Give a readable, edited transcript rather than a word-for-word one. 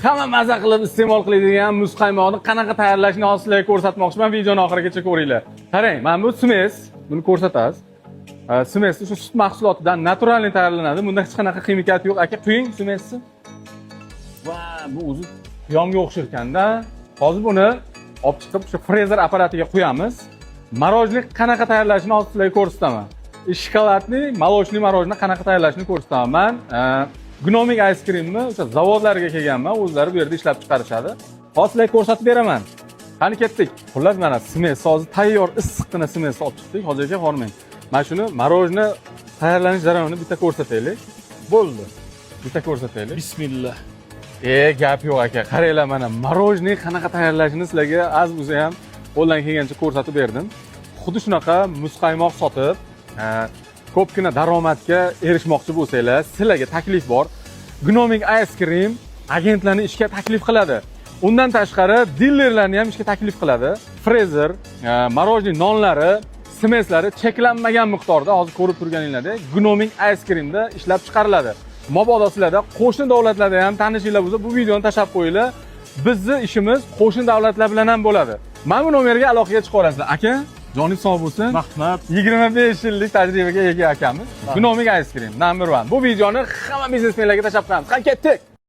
hamma maza qilib iste'mol qiladigan muz qaymoqni qanaqa tayyorlashni hozir sizlarga ko'rsatmoqchiman. Videoni oxirigacha ko'ringlar. Qarang, mana bu smes, buni ko'rsatasiz. Smes shu sut mahsulotidan naturalniy tayyorlanadi. Bunda hech qanaqa ximikat yo'q. Aka, quying smesni. Va bu o'zi qiyomga o'xshar ekanda. Hozir buni olib chiqib o'sha frezer apparatiga qo'yamiz. Marojni qanaqa tayyorlashni hozir sizlarga ko'rsataman. Shokoladli, молочный marojni qanaqa tayyorlashni ko'rsataman. Gnomik ice creamni o'sha zavodlarga kelganman, o'zlari bu yerda ishlab chiqarishadi. Hozir sizlarga ko'rsatib beraman. Qani ketdik. Xullas mana smes, hozir tayyor issiqqina smes olib chiqdik. Hozirga hormang. Mana shuni marojni tayyorlanish jarayonini bitta ko'rsataylik. Bo'ldi. Bitta ko'rsataylik. Bismillah. Gap yo'q aka. Qaranglar mana marojni qanaqa tayyorlashni sizlarga az bo'lsa ham qo'ldan kelgancha ko'rsatib berdim. Xuddi shunaqa muz qaymoq sotib, ko'pgina daromadga erishmoqchi bo'lsanglar, sizlarga taklif bor. Gnomik ice cream agentlarni ishga taklif qiladi. Undan tashqari dillerlarni ham ishga taklif qiladi. Frezer, marojniy nonlari, smeslari cheklanmagan miqdorda hozir ko'rib turganinglardek Gnomik ice creamda ishlab chiqariladi. Mabodo sizlarda qo'shni davlatlarda ham tanishinglar bo'lsa, bu videoni tashlab qo'yinglar. Bizning ishimiz qo'shni davlatlar bilan ham bo'ladi. Mana bu nomerga aloqaga chiqa olasizlar. Aka, joningiz sog' bo'lsin. Rahmat. 25 yillik tajribaga ega akamiz. Gnomik ice cream number 1. Bu videoni hamma biznesmenlarga tashlab qo'yamiz. Qani ketdik.